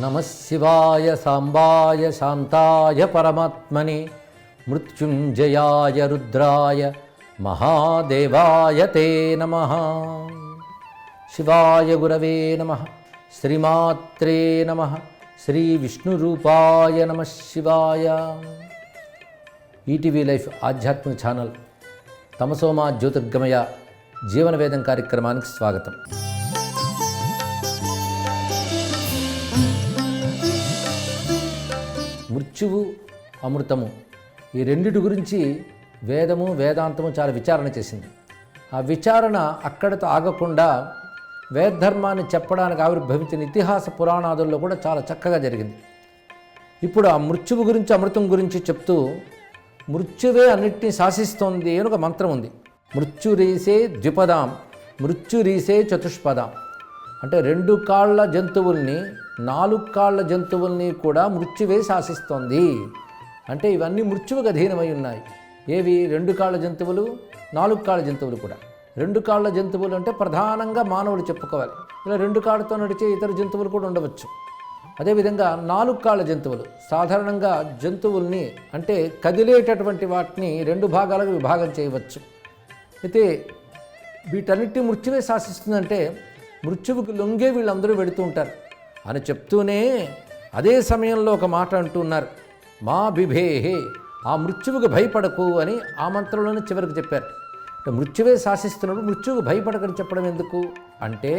నమః శివాయ సాంబాయ శాంతాయ పరమాత్మనే మృత్యుంజయాయ రుద్రాయ మహాదేవాయ తే నమః. శివాయ గురవే నమః. శ్రీమాత్రే నమః. శ్రీ విష్ణురూపాయ నమః శివాయ. ఈటీవీ లైఫ్ ఆధ్యాత్మిక ఛానల్ తమసోమా జ్యోతిర్గమయ జీవనవేదం కార్యక్రమానికి స్వాగతం. మృత్యువు అమృతము ఈ రెండిటి గురించి వేదము వేదాంతము చాలా విచారణ చేసింది. ఆ విచారణ అక్కడితో ఆగకుండా వేదధర్మాన్ని చెప్పడానికి ఆవిర్భవించిన ఇతిహాస పురాణాదుల్లో కూడా చాలా చక్కగా జరిగింది. ఇప్పుడు ఆ మృత్యువు గురించి అమృతం గురించి చెప్తూ మృత్యువే అన్నిటినీ శాసిస్తోంది అని ఒక మంత్రం ఉంది. మృత్యురీసే ద్విపదాం మృత్యురీసే చతుష్పదాం అంటే 2 కాళ్ళ జంతువుల్ని 4 కాళ్ళ జంతువుల్ని కూడా మృత్యువే శాసిస్తోంది. అంటే ఇవన్నీ మృత్యువుకు అధీనమై ఉన్నాయి. ఏవి? 2 కాళ్ళ జంతువులు, 4 కాళ్ళ జంతువులు కూడా. 2 కాళ్ళ జంతువులు అంటే ప్రధానంగా మానవుడు చెప్పుకోవాలి. ఇలా 2 కాళ్ళతో నడిచే ఇతర జంతువులు కూడా ఉండవచ్చు. అదేవిధంగా 4 కాళ్ళ జంతువులు సాధారణంగా జంతువుల్ని అంటే కదిలేటటువంటి వాటిని 2 భాగాలకు విభాగం చేయవచ్చు. అయితే వీటన్నిటి మృత్యువే శాసిస్తుందంటే మృత్యువుకు లొంగే వీళ్ళందరూ వెళుతూ ఉంటారు అని చెప్తూనే అదే సమయంలో ఒక మాట అంటున్నారు, మా బిభేహే, ఆ మృత్యువుకు భయపడకు అని ఆ మంత్రంలోనే చివరికి చెప్పారు. అంటే మృత్యువే శాసిస్తున్నప్పుడు మృత్యువుకు భయపడకని చెప్పడం ఎందుకు అంటే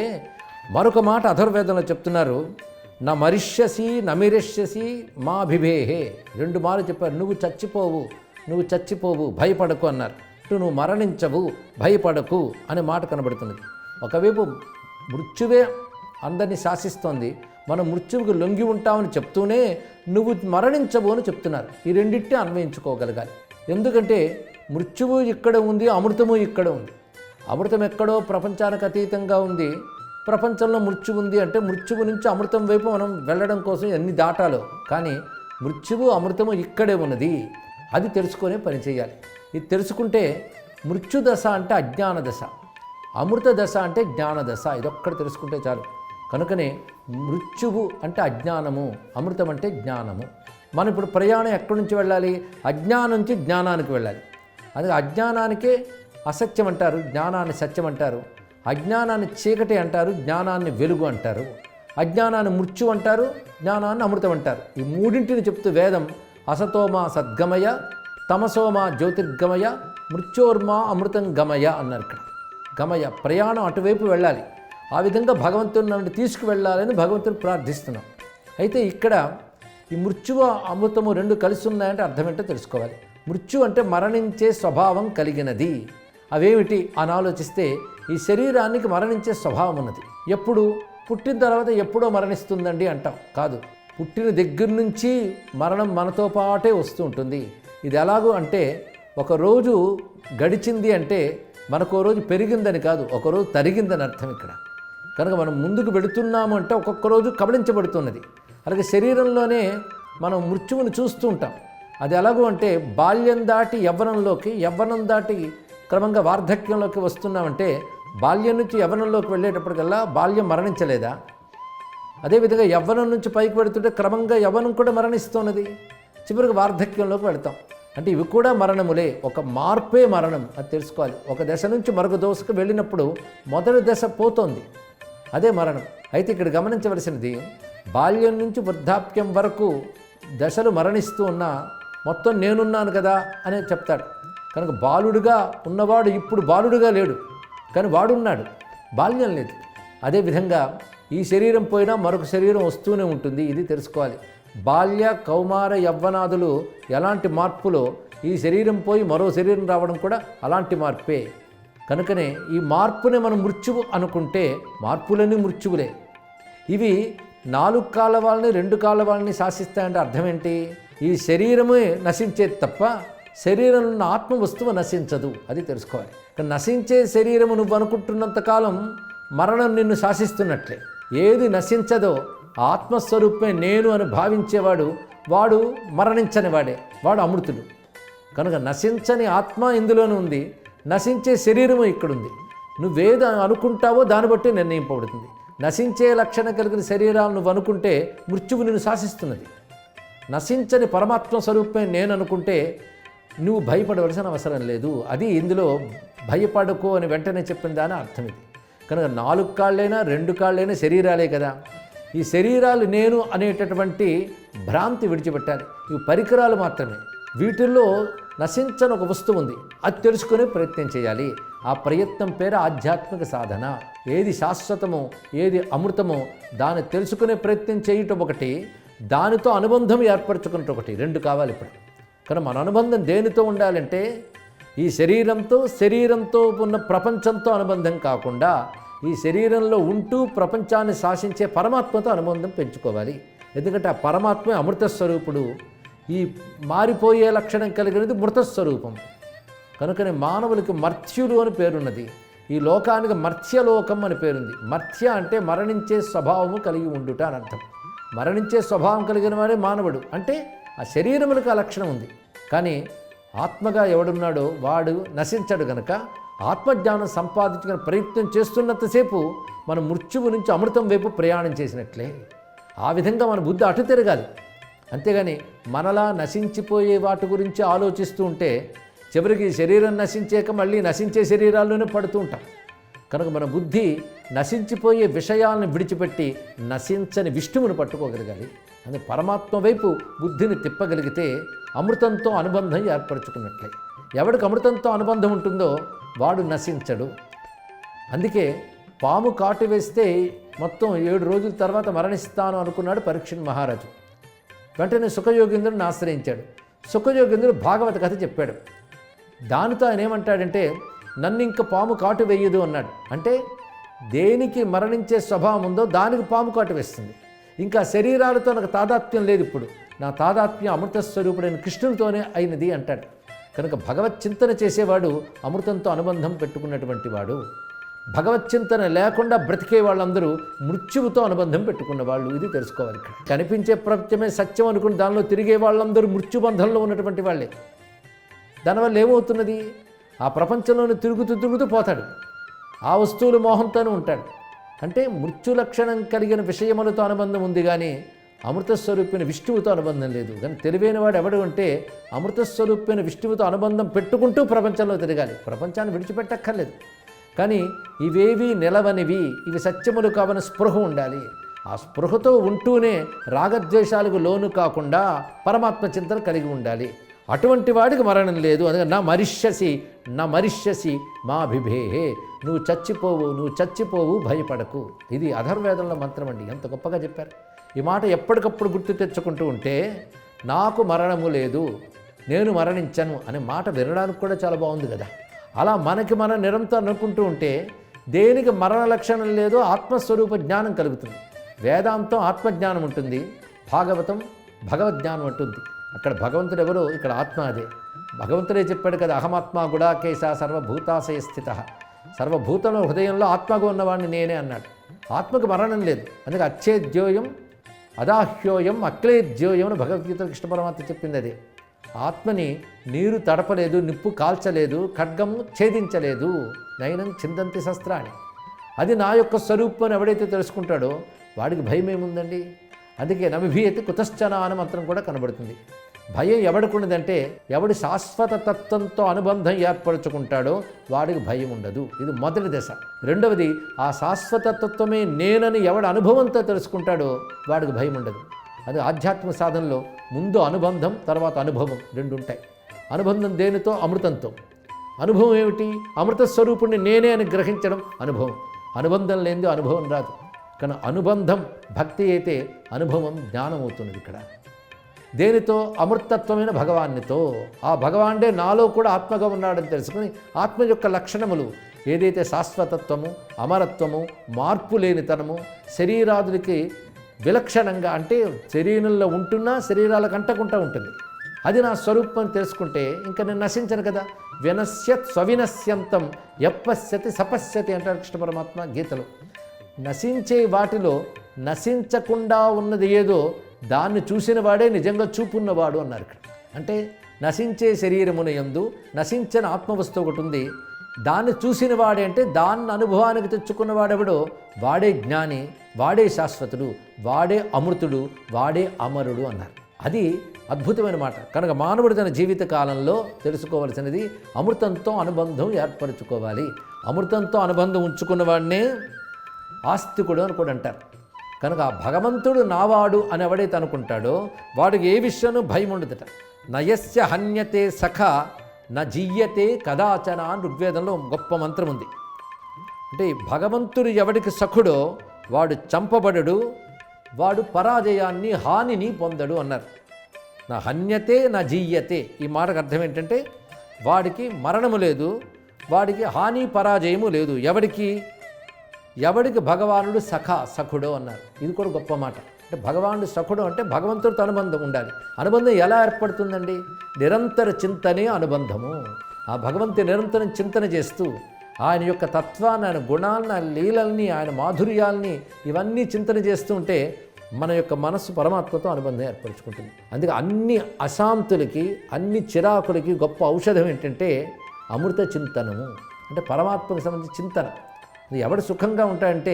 మరొక మాట అథర్వవేదంలో చెప్తున్నారు, నా మరిష్యసి నమిరిష్యసి మా బిభేహే. 2 మార్లు చెప్పారు, నువ్వు చచ్చిపోవు భయపడకు అన్నారు. నువ్వు మరణించవు భయపడకు అనే మాట కనబడుతున్నది. ఒకవైపు మృత్యువే అందరినీ శాసిస్తోంది, మనం మృత్యువుకు లొంగి ఉంటామని చెప్తూనే నువ్వు మరణించవు అని చెప్తున్నారు. ఈ రెండింటినీ అన్వయించుకోగలగాలి. ఎందుకంటే మృత్యువు ఇక్కడ ఉంది, అమృతము ఇక్కడ ఉంది. అమృతం ఎక్కడో ప్రపంచానికి అతీతంగా ఉంది, ప్రపంచంలో మృత్యువు ఉంది. అంటే మృత్యువు నుంచి అమృతం వైపు మనం వెళ్ళడం కోసం ఎన్ని దాటాలో, కానీ మృత్యువు అమృతము ఇక్కడే ఉన్నది. అది తెలుసుకొనే పని చేయాలి. ఇది తెలుసుకుంటే మృత్యుదశ అంటే అజ్ఞాన దశ, అమృత దశ అంటే జ్ఞాన దశ. ఇదొక్కటి తెలుసుకుంటే చాలు. కనుకనే మృత్యువు అంటే అజ్ఞానము, అమృతం అంటే జ్ఞానము. మనం ఇప్పుడు ప్రయాణం ఎక్కడి నుంచి వెళ్ళాలి? అజ్ఞానం నుంచి జ్ఞానానికి వెళ్ళాలి. అది అజ్ఞానానికే అసత్యం అంటారు, జ్ఞానాన్ని సత్యం అంటారు. అజ్ఞానాన్ని చీకటి అంటారు, జ్ఞానాన్ని వెలుగు అంటారు. అజ్ఞానాన్ని మృత్యు అంటారు, జ్ఞానాన్ని అమృతం అంటారు. ఈ మూడింటిని చెప్తూ వేదం అసతోమా సద్గమయ, తమసోమా జ్యోతిర్గమయ, మృత్యోర్మా అమృతం గమయ అన్నారు. ఇక్కడ గమయ ప్రయాణం అటువైపు వెళ్ళాలి. ఆ విధంగా భగవంతుని నన్ను తీసుకువెళ్ళాలని భగవంతుని ప్రార్థిస్తున్నాం. అయితే ఇక్కడ ఈ మృత్యువు అమృతము 2 కలిసి ఉన్నాయంటే అర్థం ఏంటో తెలుసుకోవాలి. మృత్యు అంటే మరణించే స్వభావం కలిగినది. అవేమిటి అని ఆలోచిస్తే ఈ శరీరానికి మరణించే స్వభావం ఉన్నది. ఎప్పుడు? పుట్టిన తర్వాత ఎప్పుడో మరణిస్తుందండి అంటాం. కాదు, పుట్టిన దగ్గర నుంచి మరణం మనతో పాటే వస్తూ ఉంటుంది. ఇది ఎలాగో అంటే ఒకరోజు గడిచింది అంటే మనకో రోజు పెరిగిందని కాదు, ఒకరోజు తరిగిందని అర్థం ఇక్కడ. కనుక మనం ముందుకు వెళుతున్నాము అంటే ఒక్కొక్క రోజు కబళించబడుతున్నది. అలాగే శరీరంలోనే మనం మృత్యువుని చూస్తూ ఉంటాం. అది ఎలాగో అంటే బాల్యం దాటి యవ్వనంలోకి, యవ్వనం దాటి క్రమంగా వార్ధక్యంలోకి వస్తున్నామంటే బాల్యం నుంచి యవ్వనంలోకి వెళ్ళేటప్పటికల్లా బాల్యం మరణించలేదా? అదేవిధంగా యవ్వనం నుంచి పైకి పెడుతుంటే క్రమంగా యవ్వనం కూడా మరణిస్తున్నది. చివరికి వార్ధక్యంలోకి వెళతాం. అంటే ఇవి కూడా మరణములే, ఒక మార్పే మరణం. అది తెలుసుకోవాలి. ఒక దశ నుంచి మరొక దశకు వెళ్ళినప్పుడు మొదటి దశ పోతోంది, అదే మరణం. అయితే ఇక్కడ గమనించవలసినది, బాల్యం నుంచి వృద్ధాప్యం వరకు దశలు మరణిస్తూ ఉన్నా మొత్తం నేనున్నాను కదా అని చెప్తాడు. కనుక బాలుడుగా ఉన్నవాడు ఇప్పుడు బాలుడుగా లేడు, కానీ వాడున్నాడు, బాల్యం లేదు. అదేవిధంగా ఈ శరీరం పోయినా మరొక శరీరం వస్తూనే ఉంటుంది. ఇది తెలుసుకోవాలి. బాల్య కౌమార యవ్వనాదులు ఎలాంటి మార్పులో ఈ శరీరం పోయి మరో శరీరం రావడం కూడా అలాంటి మార్పే. కనుకనే ఈ మార్పుని మనం మృత్యువు అనుకుంటే మార్పులన్నీ మృత్యువులే. ఇవి 4 కాళ్ళ వాళ్ళని 2 కాళ్ళ వాళ్ళని శాసిస్తాయంటే అర్థం ఏంటి? ఈ శరీరమే నశించేది తప్ప శరీరంలో ఉన్న ఆత్మ వస్తువు నశించదు. అది తెలుసుకోవాలి. నశించే శరీరము నువ్వు అనుకుంటున్నంతకాలం మరణం నిన్ను శాసిస్తున్నట్లే. ఏది నశించదో ఆత్మస్వరూపమే నేను అని భావించేవాడు వాడు మరణించని వాడే, వాడు అమృతుడు. కనుక నశించని ఆత్మ ఇందులోనే ఉంది, నశించే శరీరము ఇక్కడుంది. నువ్వేది అనుకుంటావో దాన్ని బట్టి నిర్ణయింపబడుతుంది. నశించే లక్షణం కలిగిన శరీరాలను నువ్వు అనుకుంటే మృత్యువు నిన్ను శాసిస్తున్నది. నశించని పరమాత్మ స్వరూపమే నేను అనుకుంటే నువ్వు భయపడవలసిన అవసరం లేదు. అది ఇందులో భయపడకు అని వెంటనే చెప్పిన దాని అర్థం ఇది. కనుక 4 కాళ్ళైనా 2 కాళ్ళైనా శరీరాలే కదా. ఈ శరీరాలు నేను అనేటటువంటి భ్రాంతి విడిచిపెట్టాలి. ఇవి పరికరాలు మాత్రమే. వీటిల్లో నశించని ఒక వస్తువు ఉంది, అది తెలుసుకునే ప్రయత్నం చేయాలి. ఆ ప్రయత్నం పేరు ఆధ్యాత్మిక సాధన. ఏది శాశ్వతమో ఏది అమృతమో దాన్ని తెలుసుకునే ప్రయత్నం చేయటం ఒకటి, దానితో అనుబంధం ఏర్పరచుకున్నట్టు ఒకటి, 2 కావాలి ఇప్పుడు. కానీ మన అనుబంధం దేనితో ఉండాలంటే ఈ శరీరంతో ఉన్న ప్రపంచంతో అనుబంధం కాకుండా ఈ శరీరంలో ఉంటూ ప్రపంచాన్ని శాసించే పరమాత్మతో అనుబంధం పెంచుకోవాలి. ఎందుకంటే ఆ పరమాత్మే అమృత స్వరూపుడు. ఈ మారిపోయే లక్షణం కలిగినది మృతస్వరూపం. కనుకనే మానవులకి మర్త్యులు అని పేరున్నది. ఈ లోకానికి మర్త్యలోకం అని పేరుంది. మర్త్య అంటే మరణించే స్వభావము కలిగి ఉండుట అని అర్థం. మరణించే స్వభావం కలిగిన వాడే మానవుడు. అంటే ఆ శరీరములకు ఆ లక్షణం ఉంది. కానీ ఆత్మగా ఎవడున్నాడో వాడు నశించడు. గనక ఆత్మజ్ఞానం సంపాదించుకునే ప్రయత్నం చేస్తున్నంతసేపు మనం మృత్యువు నుంచి అమృతం వైపు ప్రయాణం చేసినట్లే. ఆ విధంగా మన బుద్ధి అటు తిరగాలి. అంతేగాని మనలా నశించిపోయే వాటి గురించి ఆలోచిస్తూ ఉంటే చివరికి శరీరం నశించాక మళ్ళీ నశించే శరీరాల్లోనే పడుతూ ఉంటాం. కనుక మన బుద్ధి నశించిపోయే విషయాలను విడిచిపెట్టి నశించని విష్ణువును పట్టుకోగలగాలి. అని పరమాత్మ వైపు బుద్ధిని తిప్పగలిగితే అమృతంతో అనుబంధం ఏర్పరచుకున్నట్లే. ఎవడికి అమృతంతో అనుబంధం ఉంటుందో వాడు నశించడు. అందుకే పాము కాటు వేస్తే మొత్తం 7 రోజుల తర్వాత మరణిస్తాను అనుకున్నాడు పరీక్షణ్ మహారాజు. వెంటనే సుఖయోగేంద్రుడిని ఆశ్రయించాడు. సుఖయోగేంద్రుడు భాగవత కథ చెప్పాడు. దానితో ఆయన ఏమంటాడంటే నన్ను ఇంక పాము కాటు వేయదు అన్నాడు. అంటే దేనికి మరణించే స్వభావం ఉందో దానికి పాము కాటు వేస్తుంది. ఇంకా శరీరాలతో నాకు తాదాత్మ్యం లేదు. ఇప్పుడు నా తాదాత్మ్యం అమృత స్వరూపుడైన కృష్ణునితోనే అయినది అంటాడు. కనుక భగవత్ చింతన చేసేవాడు అమృతంతో అనుబంధం పెట్టుకున్నటువంటి వాడు. భగవత్ చింతన లేకుండా బ్రతికే వాళ్ళందరూ మృత్యువుతో అనుబంధం పెట్టుకున్న వాళ్ళు. ఇది తెలుసుకోవాలి. ఇక్కడ కనిపించే ప్రపంచమే సత్యం అనుకుని దానిలో తిరిగే వాళ్ళందరూ మృత్యుబంధంలో ఉన్నటువంటి వాళ్ళే. దానివల్ల ఏమవుతున్నది? ఆ ప్రపంచంలోనే తిరుగుతూ పోతాడు. ఆ వస్తువుల మోహంతోనే ఉంటాడు. అంటే మృత్యు లక్షణం కలిగిన విషయములతో అనుబంధం ఉంది, కానీ అమృతస్వరూపిన విష్ణువుతో అనుబంధం లేదు. కానీ తెలివైన వాడు ఎవడు అంటే అమృతస్వరూపిన విష్ణువుతో అనుబంధం పెట్టుకుంటూ ప్రపంచంలో తిరగాలి. ప్రపంచాన్ని విడిచిపెట్టక్కర్లేదు. కానీ ఇవేవి నిలవనివి, ఇవి సత్యములు కావని స్పృహ ఉండాలి. ఆ స్పృహతో ఉంటూనే రాగద్వేషాలకు లోను కాకుండా పరమాత్మ చింతన కలిగి ఉండాలి. అటువంటి వాడికి మరణం లేదు. అందుకని నా మరిష్యసి మా బిభేహే, నువ్వు చచ్చిపోవు భయపడకు. ఇది అధర్వేదంలో మంత్రం అండి. ఎంత గొప్పగా చెప్పారు. ఈ మాట ఎప్పటికప్పుడు గుర్తు తెచ్చుకుంటూ ఉంటే నాకు మరణము లేదు, నేను మరణించను అనే మాట వినడానికి కూడా చాలా బాగుంది కదా. అలా మనకి మనం నిరంతరం అనుకుంటూ ఉంటే దేనికి మరణ లక్షణం లేదో ఆత్మస్వరూప జ్ఞానం కలుగుతుంది. వేదాంతం ఆత్మజ్ఞానం ఉంటుంది, భాగవతం భగవద్జ్ఞానం ఉంటుంది. అక్కడ భగవంతుడు ఎవరో, ఇక్కడ ఆత్మ అదే. భగవంతుడే చెప్పాడు కదా, అహమాత్మ గుడాకేశ సర్వభూతాశయ స్థిత. సర్వభూతంలో హృదయంలో ఆత్మగా ఉన్నవాడిని నేనే అన్నాడు. ఆత్మకు మరణం లేదు. అందుకే అచ్చేద్యోయం అదాహ్యోయం అక్లేద్యోయం అని భగవద్గీత కృష్ణ పరమాత్మ చెప్పింది అదే. ఆత్మని నీరు తడపలేదు, నిప్పు కాల్చలేదు, ఖడ్గము ఛేదించలేదు, నయనం చిందంతి శస్త్రాన్ని. అది నా యొక్క స్వరూపం ఎవడైతే తెలుసుకుంటాడో వాడికి భయం ఏముందండి. అందుకే నమిభీయతి కుతశ్చన అనే మంత్రం కూడా కనబడుతుంది. భయం ఎవడికున్నదంటే ఎవడి శాశ్వత తత్వంతో అనుబంధం ఏర్పరచుకుంటాడో వాడికి భయం ఉండదు. ఇది మొదటి దశ. రెండవది, ఆ శాశ్వత తత్వమే నేనని ఎవడి అనుభవంతో తెలుసుకుంటాడో వాడికి భయం ఉండదు. అది ఆధ్యాత్మిక సాధనలో ముందు అనుబంధం, తర్వాత అనుభవం, 2 ఉంటాయి. అనుబంధం దేనితో? అమృతంతో. అనుభవం ఏమిటి? అమృత స్వరూపుణ్ణి నేనే అని గ్రహించడం అనుభవం. అనుబంధం లేనిది అనుభవం రాదు. కానీ అనుబంధం భక్తి అయితే అనుభవం జ్ఞానం అవుతున్నది. ఇక్కడ దేనితో? అమృతత్వమైన భగవాన్నితో. ఆ భగవానుడే నాలో కూడా ఆత్మగా ఉన్నాడని తెలుసుకుని ఆత్మ యొక్క లక్షణములు ఏదైతే శాశ్వతత్వము, అమరత్వము, మార్పు లేనితనము, శరీరాదులకి విలక్షణంగా అంటే శరీరంలో ఉంటున్నా శరీరాలకు అంటకుండా ఉంటుంది, అది నా స్వరూపం తెలుసుకుంటే ఇంకా నేను నశించను కదా. వినశ్యత్ స్వవినశ్యంతం యప్పశ్యతి సపశ్యతి అంటారు కృష్ణ పరమాత్మ గీతలో. నశించే వాటిలో నశించకుండా ఉన్నది ఏదో దాన్ని చూసిన వాడే నిజంగా చూపున్నవాడు అన్నారు ఇక్కడ. అంటే నశించే శరీరమున యందు నశించిన ఆత్మవస్తువు ఒకటి ఉంది. దాన్ని చూసిన వాడే అంటే దాన్ని అనుభవానికి తెచ్చుకున్నవాడెవడో వాడే జ్ఞాని, వాడే శాశ్వతుడు, వాడే అమృతుడు, వాడే అమరుడు అన్నారు. అది అద్భుతమైన మాట. కనుక మానవుడు తన జీవిత కాలంలో తెలుసుకోవలసినది అమృతంతో అనుబంధం ఏర్పరచుకోవాలి. అమృతంతో అనుబంధం ఉంచుకున్నవాడినే ఆస్తికుడు అని కూడా అంటారు. కనుక భగవంతుడు నావాడు అని ఎవడైతే అనుకుంటాడో వాడికి ఏ విషయంలో భయం ఉండదట. నయస్య హన్యతే సఖ న జీయతే కదాచన అని ఋగ్వేదంలో గొప్ప మంత్రం ఉంది. అంటే భగవంతుడు ఎవడికి సఖుడో వాడు చంపబడడు, వాడు పరాజయాన్ని హానిని పొందడు అన్నారు. నా హన్యతే నా జీయతే ఈ మాటకు అర్థం ఏంటంటే వాడికి మరణము లేదు, వాడికి హాని పరాజయము లేదు. ఎవడికి భగవానుడు సఖుడో అన్నారు. ఇది కూడా గొప్ప మాట. అంటే భగవానుడు సఖుడు అంటే భగవంతుడితో అనుబంధం ఉండాలి. అనుబంధం ఎలా ఏర్పడుతుందండి? నిరంతర చింతనే అనుబంధము. ఆ భగవంతుని నిరంతరం చింతన చేస్తూ ఆయన యొక్క తత్వాన్ని, ఆయన గుణాలను, ఆయన లీలల్ని, ఆయన మాధుర్యాల్ని ఇవన్నీ చింతన చేస్తూ ఉంటే మన యొక్క మనస్సు పరమాత్మతో అనుబంధం ఏర్పరచుకుంటుంది. అందుకే అన్ని అశాంతులకి, అన్ని చిరాకులకి గొప్ప ఔషధం ఏంటంటే అమృత చింతనము. అంటే పరమాత్మకు సంబంధించిన చింతన. ఎవడు సుఖంగా ఉంటాడంటే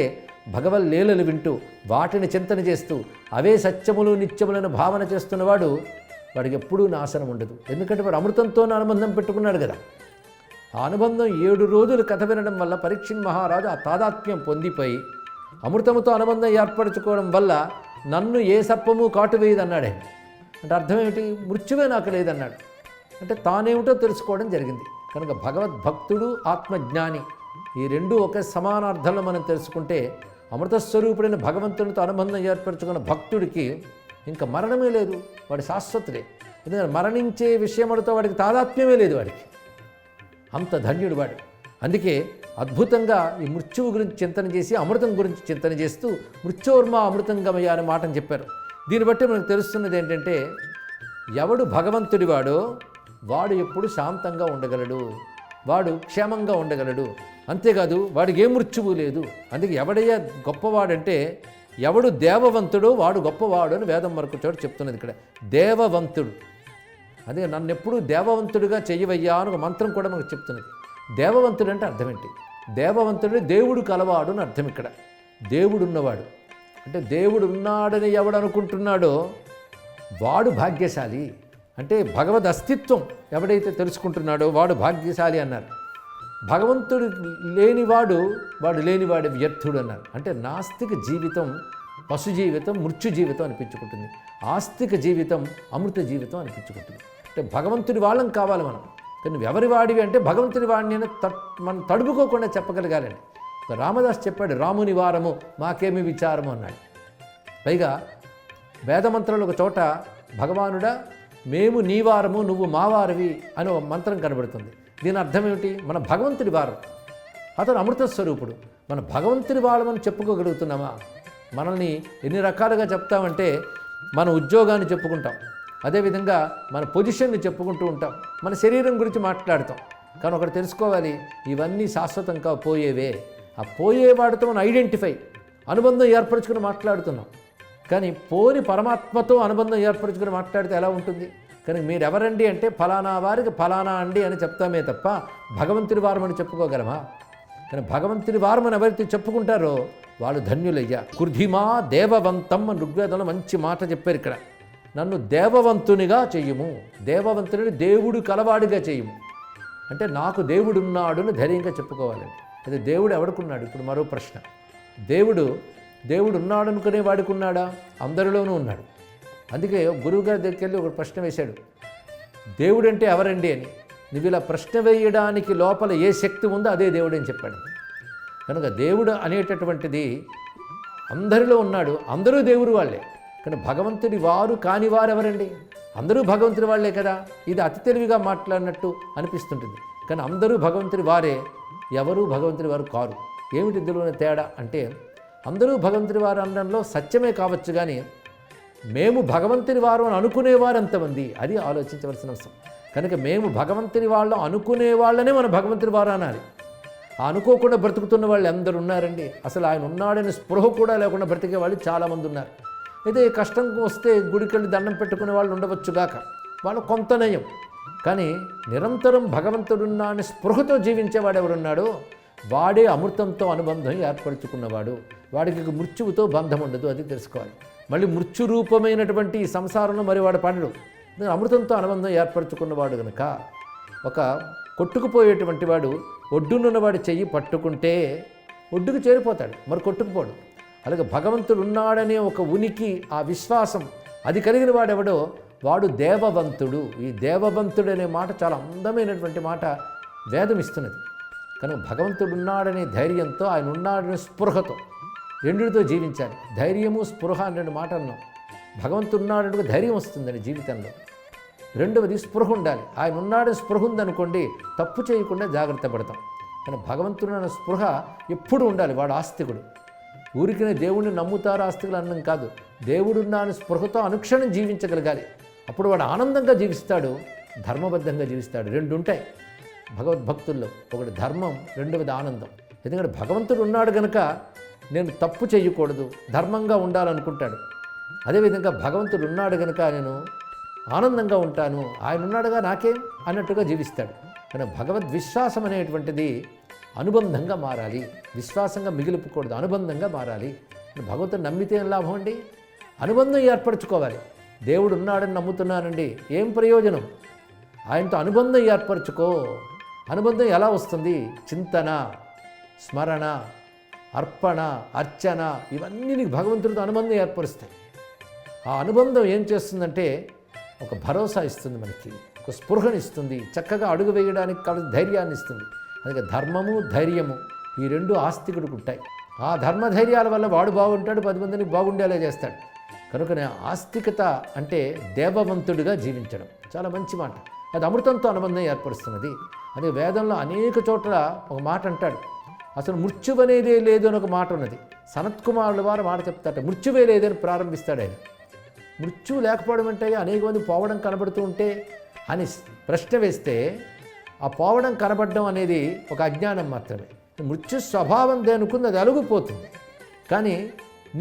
భగవల్ లీలలు వింటూ వాటిని చింతన చేస్తూ అవే సత్యములు నిత్యములను భావన చేస్తున్నవాడు వాడికి ఎప్పుడూ నాశనం ఉండదు. ఎందుకంటే వాడు అమృతంతో అనుబంధం పెట్టుకున్నాడు కదా. ఆ అనుబంధం 7 రోజులు కథ వినడం వల్ల పరీక్షిత్ మహారాజు ఆ తాదాత్మ్యం పొందిపోయి అమృతముతో అనుబంధం ఏర్పరచుకోవడం వల్ల నన్ను ఏ సర్పము కాటు వేయదన్నాడు ఆయన. అంటే అర్థం ఏమిటి? మృత్యువే నాకు లేదన్నాడు. అంటే తానేమిటో తెలుసుకోవడం జరిగింది. కనుక భగవద్భక్తుడు, ఆత్మజ్ఞాని ఈ రెండూ ఒకే సమానార్థంలో మనం తెలుసుకుంటే అమృతస్వరూపుడైన భగవంతునితో అనుబంధం ఏర్పరచుకున్న భక్తుడికి ఇంకా మరణమే లేదు, వాడి శాశ్వతుడే. ఎందుకంటే మరణించే విషయములతో వాడికి తాదాత్మ్యమే లేదు, వాడికి అంత ధన్యుడు వాడు. అందుకే అద్భుతంగా ఈ మృత్యువు గురించి చింతన చేసి అమృతం గురించి చింతన చేస్తూ మృత్యోర్మ అమృతంగమయ అనే మాటను చెప్పారు. దీన్ని బట్టి మనకు తెలుస్తున్నది ఏంటంటే ఎవడు భగవంతుడి వాడో వాడు ఎప్పుడు శాంతంగా ఉండగలడు, వాడు క్షేమంగా ఉండగలడు. అంతేకాదు వాడికి ఏ మృత్యువు లేదు. అందుకే ఎవడయ్యా గొప్పవాడంటే ఎవడు దేవవంతుడో వాడు గొప్పవాడు అని వేదం మరొక చోట చెప్తున్నది. ఇక్కడ దేవవంతుడు, అదే నన్ను ఎప్పుడూ దేవవంతుడిగా చెయ్యవయ్యా అని ఒక మంత్రం కూడా మనకు చెప్తున్నది. దేవవంతుడు అంటే అర్థం ఏంటి? దేవవంతుడు దేవుడు కలవాడు అని అర్థం. ఇక్కడ దేవుడు ఉన్నవాడు అంటే దేవుడు ఉన్నాడని ఎవడు అనుకుంటున్నాడో వాడు భాగ్యశాలి. అంటే భగవద్ అస్తిత్వం ఎవడైతే తెలుసుకుంటున్నాడో వాడు భాగ్యశాలి అన్నారు. భగవంతుడు లేనివాడు వాడు లేనివాడు వ్యర్థుడు అన్నారు. అంటే నాస్తిక జీవితం పశు జీవితం, మృత్యు జీవితం అనిపించుకుంటుంది. ఆస్తిక జీవితం అమృత జీవితం అనిపించుకుంటుంది. అంటే భగవంతుడి వాళ్ళం కావాలి మనం. కానీ ఎవరి వాడివి అంటే భగవంతుడి వాడిని మనం తడుపుకోకుండా చెప్పగలగాలండి. రామదాస్ చెప్పాడు, రాముని వారము మాకేమి విచారము అన్నాడు. పైగా వేదమంత్రంలో ఒక చోట భగవానుడా మేము నీ వారము నువ్వు మా వారివి అని ఒక మంత్రం కనబడుతుంది. దీని అర్థం ఏమిటి? మన భగవంతుడి వారం, అతను అమృత స్వరూపుడు. మన భగవంతుడి వాళ్ళమని చెప్పుకోగలుగుతున్నామా? మనల్ని ఎన్ని రకాలుగా చెప్తామంటే మన ఉద్యోగాన్ని చెప్పుకుంటాం, అదేవిధంగా మన పొజిషన్ని చెప్పుకుంటూ ఉంటాం, మన శరీరం గురించి మాట్లాడతాం. కానీ ఒకటి తెలుసుకోవాలి, ఇవన్నీ శాశ్వతంగా పోయేవే. ఆ పోయేవాడితో మనం ఐడెంటిఫై అనుబంధం ఏర్పరచుకుని మాట్లాడుతున్నాం. కానీ పోని పరమాత్మతో అనుబంధం ఏర్పరచుకుని మాట్లాడితే ఎలా ఉంటుంది? కానీ మీరెవరండి అంటే ఫలానా వారికి ఫలానా అండి అని చెప్తామే తప్ప భగవంతుడి వారమని చెప్పుకోగలమా? కానీ భగవంతుడి వారమని ఎవరైతే చెప్పుకుంటారో వాళ్ళు ధన్యులయ్యా. కృధిమా దేవవంతం అని ఋగ్వేదంలో మంచి మాట చెప్పారు. ఇక్కడ నన్ను దేవవంతునిగా చెయ్యము, దేవవంతుని దేవుడు కలవాడిగా చెయ్యము. అంటే నాకు దేవుడున్నాడు అని ధైర్యంగా చెప్పుకోవాలండి. అది దేవుడు ఎవడుకున్నాడు? ఇప్పుడు మరో ప్రశ్న, దేవుడు ఉన్నాడు అనుకునే వాడికి ఉన్నాడా? అందరిలోనూ ఉన్నాడు. అందుకే గురువుగారి దగ్గరికి వెళ్ళి ఒక ప్రశ్న వేశాడు, దేవుడు అంటే ఎవరండి అని. నువ్వు ఇలా ప్రశ్న వేయడానికి లోపల ఏ శక్తి ఉందో అదే దేవుడు అని చెప్పాడు. కనుక దేవుడు అనేటటువంటిది అందరిలో ఉన్నాడు, అందరూ దేవుడు వాళ్ళే. కానీ భగవంతుడి వారు కాని వారు ఎవరండి? అందరూ భగవంతుడి వాళ్ళే కదా. ఇది అతి తెలివిగా మాట్లాడినట్టు అనిపిస్తుంటుంది. కానీ అందరూ భగవంతుడి వారే, ఎవరూ భగవంతుడి వారు కారు. ఏమిటి ఇందులోనే తేడా అంటే అందరూ భగవంతుడి వారు అనడంలో సత్యమే కావచ్చు, కానీ మేము భగవంతుని వారు అని అనుకునేవారు ఎంతమంది, అది ఆలోచించవలసిన అవసరం. కనుక మేము భగవంతుని వాళ్ళం అనుకునే వాళ్ళనే మనం భగవంతుని వారు అనాలి. ఆ అనుకోకుండా బ్రతుకుతున్న వాళ్ళు ఎందరు ఉన్నారండి. అసలు ఆయన ఉన్నాడని స్పృహ కూడా లేకుండా బ్రతికే వాళ్ళు చాలామంది ఉన్నారు. అయితే కష్టం వస్తే గుడికెళ్ళి దండం పెట్టుకునే వాళ్ళు ఉండవచ్చుగాక, వాళ్ళు కొంత నయం. కానీ నిరంతరం భగవంతుడున్నా అని స్పృహతో జీవించేవాడు ఎవరున్నాడో వాడే అమృతంతో అనుబంధం ఏర్పరచుకున్నవాడు. వాడికి మృత్యువుతో బంధం ఉండదు, అది తెలుసుకోవాలి. మళ్ళీ మృత్యు రూపమైనటువంటి ఈ సంసారంలో మరి వాడు పడడు. అమృతంతో అనుబంధం ఏర్పరచుకున్నవాడు కనుక ఒక కొట్టుకుపోయేటువంటి వాడు ఒడ్డునున్నవాడి చెయ్యి పట్టుకుంటే ఒడ్డుకు చేరిపోతాడు, మరి కొట్టుకుపోడు. అలాగే భగవంతుడు ఉన్నాడనే ఒక ఉనికి, ఆ విశ్వాసం అది కలిగిన వాడెవడో వాడు దేవవంతుడు. ఈ దేవవంతుడు అనే మాట చాలా అందమైనటువంటి మాట వేదం ఇస్తున్నది. కనుక భగవంతుడు ఉన్నాడనే ధైర్యంతో, ఆయన ఉన్నాడనే స్పృహతో రెండిటితో జీవించాలి. ధైర్యము స్పృహ అనే మాట అన్నాం. భగవంతుడు ఉన్నాడంటే ధైర్యం వస్తుందని జీవితంలో. రెండవది స్పృహ ఉండాలి. ఆయన ఉన్నాడని స్పృహ ఉందనుకోండి, తప్పు చేయకుండా జాగ్రత్త పడతాం. కానీ భగవంతుడు స్పృహ ఎప్పుడు ఉండాలి. వాడు ఆస్తికుడు. ఊరికనే దేవుడిని నమ్ముతారు ఆస్తికులు అన్నం కాదు. దేవుడున్నాని స్పృహతో అనుక్షణం జీవించగలగాలి. అప్పుడు వాడు ఆనందంగా జీవిస్తాడు, ధర్మబద్ధంగా జీవిస్తాడు. రెండు ఉంటాయి భగవద్భక్తుల్లో, ఒకటి ధర్మం, రెండవది ఆనందం. ఎందుకంటే భగవంతుడు ఉన్నాడు కనుక నేను తప్పు చేయకూడదు, ధర్మంగా ఉండాలనుకుంటాడు. అదేవిధంగా భగవంతుడు ఉన్నాడు కనుక నేను ఆనందంగా ఉంటాను, ఆయన ఉన్నాడుగా నాకేం అన్నట్టుగా జీవిస్తాడు. కానీ భగవద్విశ్వాసం అనేటువంటిది అనుబంధంగా మారాలి. విశ్వాసంగా మిగిలిపోకూడదు, అనుబంధంగా మారాలి. భగవంతుడు నమ్మితే ఏం లాభం అండి? అనుబంధం ఏర్పరచుకోవాలి. దేవుడు ఉన్నాడని నమ్ముతున్నానండి, ఏం ప్రయోజనం? ఆయనతో అనుబంధం ఏర్పరచుకో. అనుబంధం ఎలా వస్తుంది? చింతన, స్మరణ, అర్పణ, అర్చన, ఇవన్నీ నీకు భగవంతుడితో అనుబంధం ఏర్పరుస్తాయి. ఆ అనుబంధం ఏం చేస్తుందంటే ఒక భరోసా ఇస్తుంది, మనకి ఒక స్పృహనిస్తుంది, చక్కగా అడుగు వేయడానికి కావాల్సిన ధైర్యాన్ని ఇస్తుంది. అందుకే ధర్మము, ధైర్యము ఈ రెండు ఆస్తికుడికి ఉంటాయి. ఆ ధర్మధైర్యాల వల్ల వాడు బాగుంటాడు, 10 మందిని బాగుండేలా చేస్తాడు. కనుకనే ఆస్తికత అంటే దేవవంతుడిగా జీవించడం చాలా మంచి మాట. అది అమృతంతో అనుబంధం ఏర్పరుస్తున్నది. అదే వేదంలో అనేక చోట్ల ఒక మాట అంటాడు, అసలు మృత్యువు అనేదే లేదు అని ఒక మాట ఉన్నది. సనత్కుమారుల వారు మాట చెప్తాట, మృత్యువే లేదని ప్రారంభిస్తాడు ఆయన. మృత్యువు లేకపోవడం అంటే అనేక మంది పోవడం కనబడుతూ ఉంటే అని ప్రశ్న వేస్తే, ఆ పోవడం కనబడడం అనేది ఒక అజ్ఞానం మాత్రమే. మృత్యు స్వభావం దేనుకుంది, అది అలుగుపోతుంది. కానీ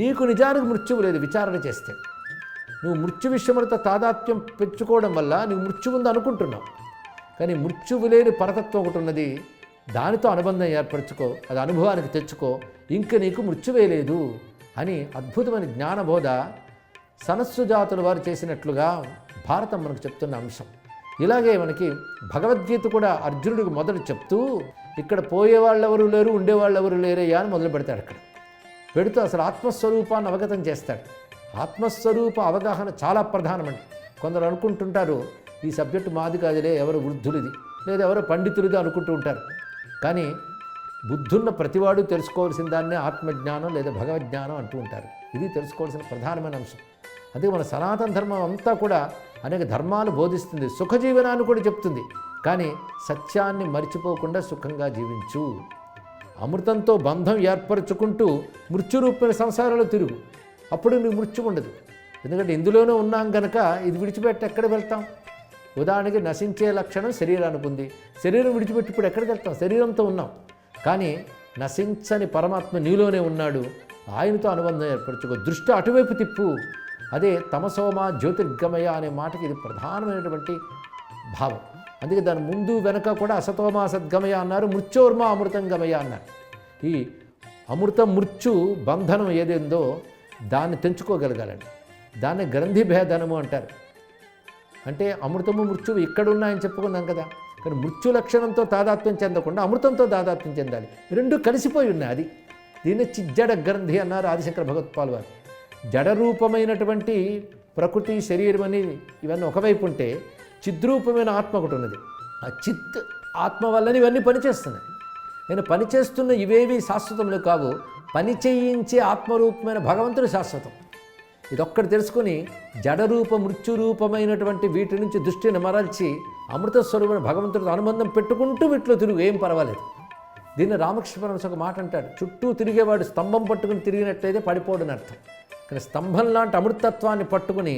నీకు నిజానికి మృత్యువు లేదు. విచారణ చేస్తే నువ్వు మృత్యు విషయములతో తాదాత్మ్యం పెంచుకోవడం వల్ల నువ్వు మృత్యువు ఉంది అనుకుంటున్నావు. కానీ మృత్యువు లేని పరతత్వం ఒకటి ఉన్నది, దానితో అనుబంధం ఏర్పరచుకో, అది అనుభవానికి తెచ్చుకో, ఇంక నీకు మృత్యువే లేదు అని అద్భుతమైన జ్ఞానబోధ సనస్సు జాతుల వారు చేసినట్లుగా భారతం మనకు చెప్తున్న అంశం. ఇలాగే మనకి భగవద్గీత కూడా అర్జునుడికి మొదలు చెప్తూ, ఇక్కడ పోయేవాళ్ళు ఎవరు లేరు, ఉండేవాళ్ళు ఎవరు లేరయ్యా అని మొదలు పెడతాడు. అక్కడ పెడుతూ అసలు ఆత్మస్వరూపాన్ని అవగతం చేస్తాడు. ఆత్మస్వరూప అవగాహన చాలా ప్రధానమండి. కొందరు అనుకుంటుంటారు ఈ సబ్జెక్టు మాది కాదులే, ఎవరు వృద్ధులిది లేదా ఎవరో పండితులిది అనుకుంటూ ఉంటారు. కానీ బుద్ధున్న ప్రతివాడు తెలుసుకోవాల్సిన దాన్నే ఆత్మజ్ఞానం లేదా భగవజ్ఞానం అంటూ ఉంటారు. ఇది తెలుసుకోవాల్సిన ప్రధానమైన అంశం. అదే మన సనాతన ధర్మం అంతా కూడా అనేక ధర్మాలు బోధిస్తుంది, సుఖజీవనాన్ని కూడా చెప్తుంది. కానీ సత్యాన్ని మర్చిపోకుండా సుఖంగా జీవించు, అమృతంతో బంధం ఏర్పరచుకుంటూ మృత్యురూపమైన సంసారంలో తిరుగు. అప్పుడు నీకు మృత్యు ఉండదు. ఎందుకంటే ఇందులోనే ఉన్నాం కనుక ఇది విడిచిపెట్టి ఎక్కడ వెళ్తాం? ఉదాహరణకి నశించే లక్షణం శరీరానికి ఉంది. శరీరం విడిచిపెట్టి ఇప్పుడు ఎక్కడికి వెళ్తాం? శరీరంతో ఉన్నాం. కానీ నశించని పరమాత్మ నీలోనే ఉన్నాడు, ఆయనతో అనుబంధం ఏర్పరచుకో. దృష్టి అటువైపు తిప్పు. అదే తమసోమ జ్యోతిర్గమయ అనే మాటకి ఇది ప్రధానమైనటువంటి భావం. అందుకే దాని ముందు వెనక కూడా అసతోమ సద్గమయ అన్నారు, మృత్యోర్మ అమృతం గమయ అన్నారు. ఈ అమృతం మృత్యు బంధనం ఏదేందో దాన్ని తెంచుకోగలగాలండి. దాన్ని గ్రంథి భేదనము అంటారు. అంటే అమృతము మృత్యువు ఇక్కడున్నాయని చెప్పుకున్నాం కదా. కానీ మృత్యు లక్షణంతో తాదాత్మ్యం చెందకుండా అమృతంతో తాదాత్మ్యం చెందాలి. రెండు కలిసిపోయి ఉన్నాయి. అది దీన్ని చిజ్జడ గ్రంథి అన్నారు ఆదిశంకర భగవత్పాల్ వారు. జడరూపమైనటువంటి ప్రకృతి, శరీరం అని ఇవన్నీ ఒకవైపు ఉంటే, చిద్రూపమైన ఆత్మ ఒకటి ఉన్నది. ఆ చిత్ ఆత్మ వల్లని ఇవన్నీ పనిచేస్తున్నాయి. నేను పనిచేస్తున్న ఇవేవి శాశ్వతములు కావు, పని చేయించే ఆత్మరూపమైన భగవంతుడు శాశ్వతం. ఇదొక్కటి తెలుసుకొని జడరూప మృత్యురూపమైనటువంటి వీటి నుంచి దృష్టిని మరల్చి అమృత స్వరూపమైన భగవంతుడితో అనుబంధం పెట్టుకుంటూ వీటిలో తిరుగు, ఏం పర్వాలేదు. దీన్ని రామకృష్ణ పరమహంస ఒక మాట అంటాడు, చుట్టూ తిరిగేవాడు స్తంభం పట్టుకుని తిరిగినట్లయితే పడిపోవడని అర్థం. కానీ స్తంభం లాంటి అమృతత్వాన్ని పట్టుకుని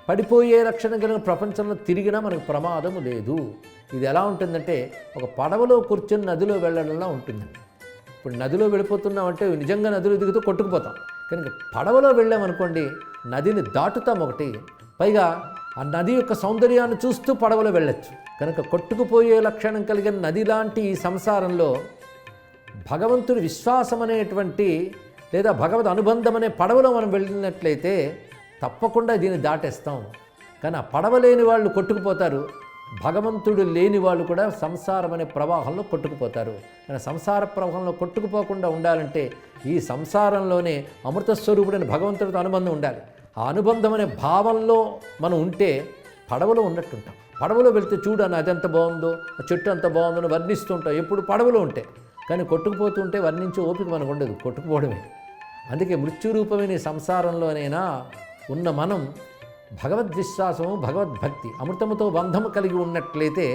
పడిపోయే లక్షణం కలిగిన ప్రపంచంలో తిరిగినా మనకు ప్రమాదము లేదు. ఇది ఎలా ఉంటుందంటే ఒక పడవలో కూర్చొని నదిలో వెళ్ళడంలా ఉంటుందండి. ఇప్పుడు నదిలో వెళ్ళిపోతున్నామంటే నిజంగా నదిలో దిగుతూ కొట్టుకుపోతాం. కానీ పడవలో వెళ్ళామనుకోండి నదిని దాటుతాం ఒకటి, పైగా ఆ నది యొక్క సౌందర్యాన్ని చూస్తూ పడవలో వెళ్ళొచ్చు. కనుక కొట్టుకుపోయే లక్షణం కలిగిన నది లాంటి ఈ సంసారంలో భగవంతుడి విశ్వాసం అనేటువంటి లేదా భగవద్ అనుబంధం అనే పడవలో మనం వెళ్ళినట్లయితే తప్పకుండా దీన్ని దాటేస్తాం. కానీ ఆ పడవ లేని వాళ్ళు కొట్టుకుపోతారు, భగవంతుడు లేని వాళ్ళు కూడా సంసారం అనే ప్రవాహంలో కొట్టుకుపోతారు. కానీ సంసార ప్రవాహంలో కొట్టుకుపోకుండా ఉండాలంటే ఈ సంసారంలోనే అమృత స్వరూపుడైన భగవంతుడితో అనుబంధం ఉండాలి. ఆ అనుబంధం అనే భావంలో మనం ఉంటే పడవలో ఉన్నట్టుంటాం. పడవలో వెళ్తే చూడని అది ఎంత బాగుందో, ఆ చెట్టు అంత బాగుందని వర్ణిస్తూ ఉంటాం ఎప్పుడు పడవలో ఉంటే. కానీ కొట్టుకుపోతుంటే వర్ణించే ఓపిక మనకు ఉండదు, కొట్టుకుపోవడమే. అందుకే మృత్యురూపమైన ఈ సంసారంలోనైనా ఉన్న మనం భగవద్విశ్వాసము, భగవద్భక్తి, అమృతముతో బంధము కలిగి ఉన్నట్లయితే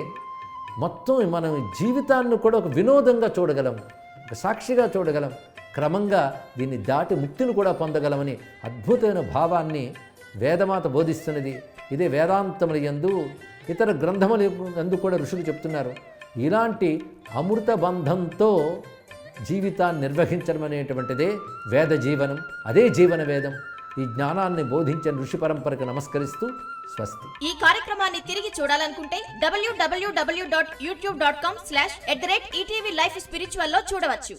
మొత్తం మనం జీవితాన్ని కూడా ఒక వినోదంగా చూడగలం, ఒక సాక్షిగా చూడగలం. క్రమంగా దీన్ని దాటి ముక్తిని కూడా పొందగలమని అద్భుతమైన భావాన్ని వేదమాత బోధిస్తున్నది. ఇదే వేదాంతముల యందు ఇతర గ్రంథముల యందు కూడా ఋషులు చెప్తున్నారు. ఇలాంటి అమృత బంధంతో జీవితాన్ని నిర్వహించడం అనేటువంటిదే వేద జీవనం, అదే జీవన వేదం. ఈ జ్ఞానాన్ని బోధించిన ఋషి పరంపరకు నమస్కరిస్తూ స్వస్తి. ఈ కార్యక్రమాన్ని తిరిగి చూడాలనుకుంటే www.youtube.com/@ETV Life Spiritual లో చూడవచ్చు.